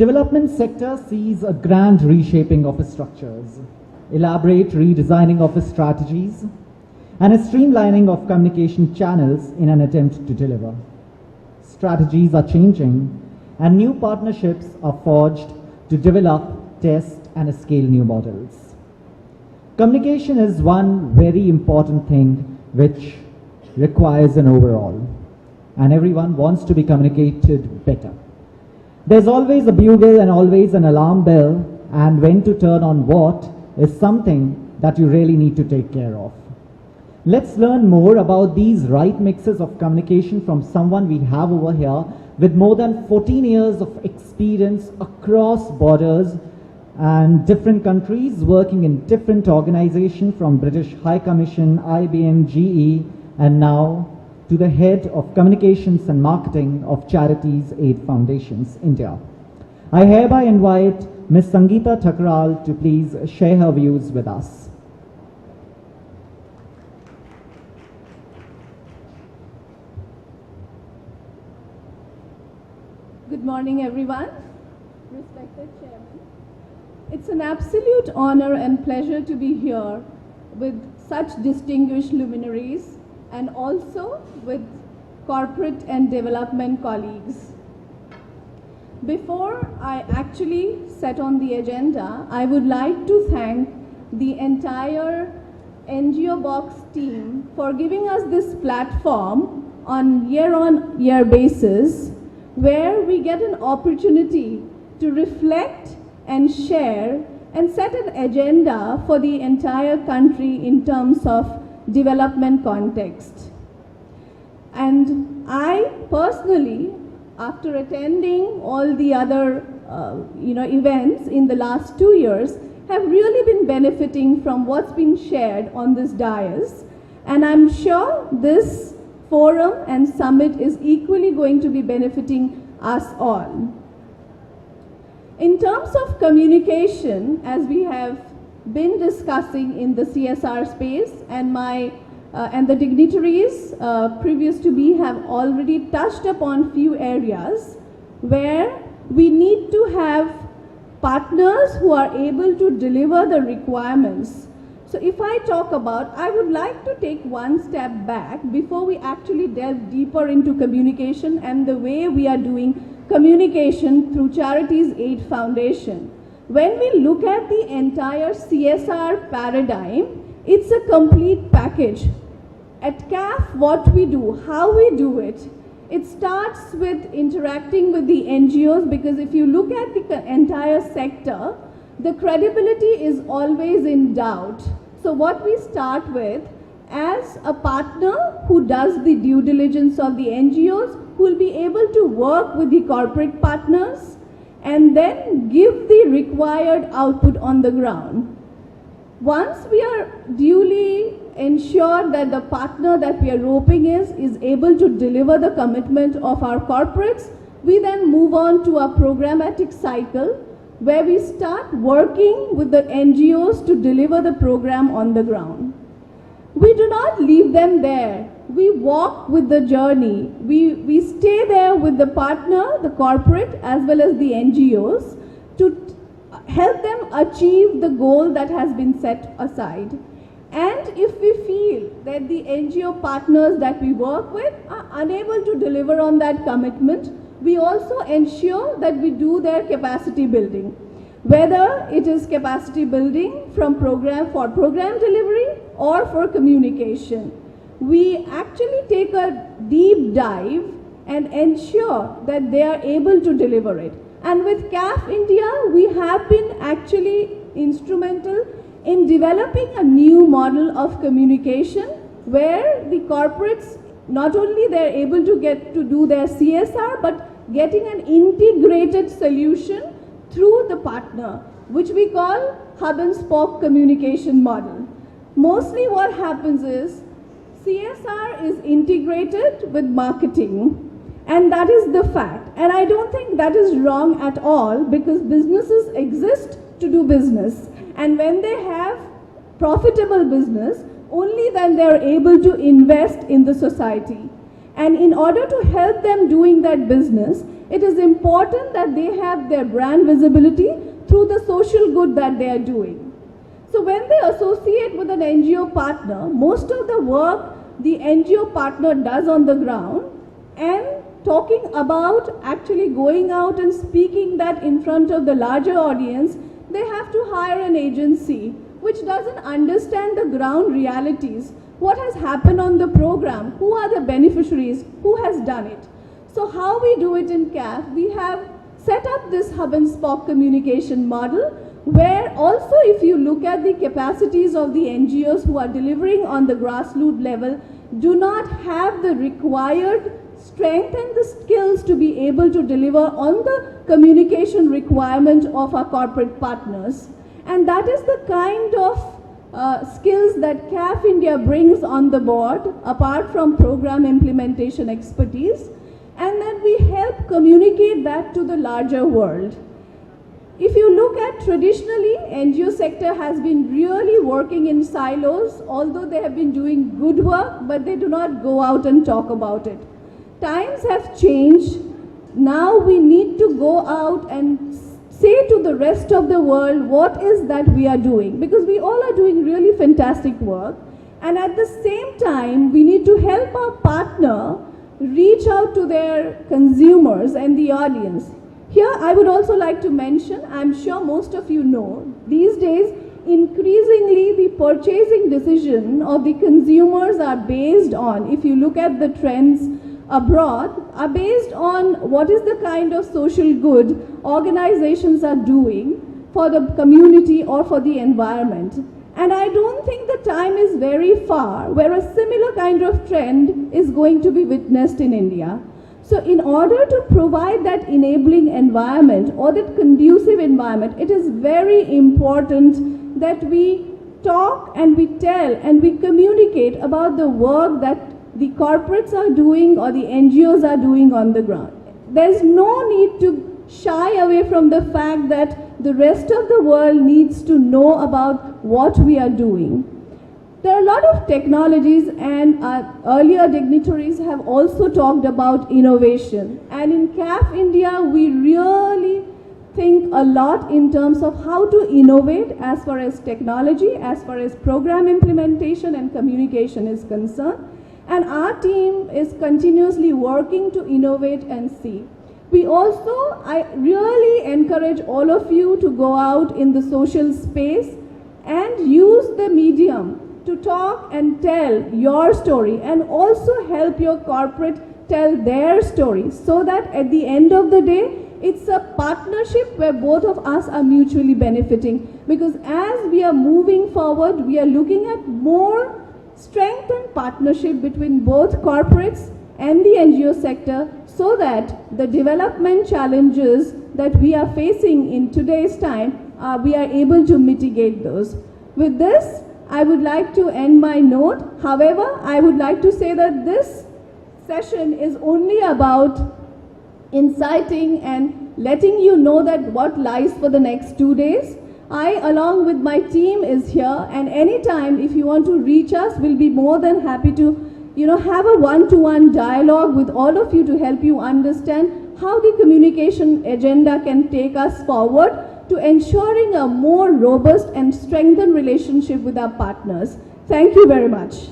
development sector sees a grand reshaping of its structures, elaborate redesigning of its strategies, and a streamlining of communication channels in an attempt to deliver. Strategies are changing, and new partnerships are forged to develop, test, and scale new models. Communication is one very important thing which requires an overall, and everyone wants to be communicated better. There's always a bugle and always an alarm bell, and when to turn on what is something that you really need to take care of. Let's learn more about these right mixes of communication from someone we have over here with more than 14 years of experience across borders and different countries, working in different organizations from British High Commission, IBM, GE, and now to the head of communications and marketing of Charities Aid Foundations, India. I hereby invite Ms. Sangeeta Thakral to please share her views with us. Good morning, everyone. Respected Chairman, it's an absolute honor and pleasure to be here with such distinguished luminaries and also with corporate and development colleagues. Before I actually set on the agenda, I would like to thank the entire NGO Box team for giving us this platform on year basis, where we get an opportunity to reflect and share and set an agenda for the entire country in terms of development context. And I personally, after attending all the other events in the last 2 years, have really been benefiting from what's been shared on this dais. And I'm sure this forum and summit is equally going to be benefiting us all. In terms of communication, as we have been discussing in the CSR space, and the dignitaries previous to me have already touched upon few areas where we need to have partners who are able to deliver the requirements. So if I talk about, I would like to take one step back before we actually delve deeper into communication and the way we are doing communication through Charities Aid Foundation. When we look at the entire CSR paradigm, it's a complete package. At CAF, what we do, how we do it, it starts with interacting with the NGOs, because if you look at the entire sector, the credibility is always in doubt. So what we start with, as a partner who does the due diligence of the NGOs, who will be able to work with the corporate partners and then give the required output on the ground. Once we are duly ensured that the partner that we are roping is able to deliver the commitment of our corporates, we then move on to a programmatic cycle where we start working with the NGOs to deliver the program on the ground. We do not leave them there. We walk with the journey. We stay there with the partner, the corporate, as well as the NGOs to help them achieve the goal that has been set aside. And if we feel that the NGO partners that we work with are unable to deliver on that commitment, we also ensure that we do their capacity building. Whether it is capacity building for program delivery or for communication. We actually take a deep dive and ensure that they are able to deliver it. And with CAF India, we have been actually instrumental in developing a new model of communication where the corporates, not only they're able to get to do their CSR, but getting an integrated solution through the partner, which we call hub and spoke communication model. Mostly what happens is CSR is integrated with marketing, and that is the fact. And I don't think that is wrong at all, because businesses exist to do business. And when they have profitable business, only then they are able to invest in the society. And in order to help them doing that business, it is important that they have their brand visibility through the social good that they are doing. So when they associate with an NGO partner, most of the work the NGO partner does on the ground and talking about actually going out and speaking that in front of the larger audience, they have to hire an agency which doesn't understand the ground realities. What has happened on the program? Who are the beneficiaries? Who has done it? So how we do it in CAF, we have set up this hub and spoke communication model where also if you look at the capacities of the NGOs who are delivering on the grassroots level, do not have the required strength and the skills to be able to deliver on the communication requirement of our corporate partners. And that is the kind of skills that CAF India brings on the board, apart from program implementation expertise, and then we help communicate that to the larger world. If you look at traditionally, NGO sector has been really working in silos, although they have been doing good work, but they do not go out and talk about it. Times have changed. Now we need to go out and say to the rest of the world what is that we are doing, because we all are doing really fantastic work, and at the same time we need to help our partner reach out to their consumers and the audience. Here I would also like to mention, I'm sure most of you know, these days increasingly the purchasing decision of the consumers are based on, if you look at the trends abroad, are based on what is the kind of social good organizations are doing for the community or for the environment. And I don't think the time is very far where a similar kind of trend is going to be witnessed in India. So in order to provide that enabling environment or that conducive environment, it is very important that we talk and we tell and we communicate about the work that the corporates are doing or the NGOs are doing on the ground. There's no need to shy away from the fact that the rest of the world needs to know about what we are doing. There are a lot of technologies, and earlier dignitaries have also talked about innovation. And in CAF India, we really think a lot in terms of how to innovate as far as technology, as far as program implementation and communication is concerned. And our team is continuously working to innovate and see. We also, I really encourage all of you to go out in the social space and use the medium to talk and tell your story and also help your corporate tell their story, so that at the end of the day, it's a partnership where both of us are mutually benefiting. Because as we are moving forward, we are looking at more strength and partnership between both corporates and the NGO sector, so that the development challenges that we are facing in today's time, we are able to mitigate those. With this, I would like to end my note. However, I would like to say that this session is only about inciting and letting you know that what lies for the next 2 days. I, along with my team, is here, and anytime if you want to reach us, we'll be more than happy to have a one-to-one dialogue with all of you to help you understand how the communication agenda can take us forward to ensuring a more robust and strengthened relationship with our partners. Thank you very much.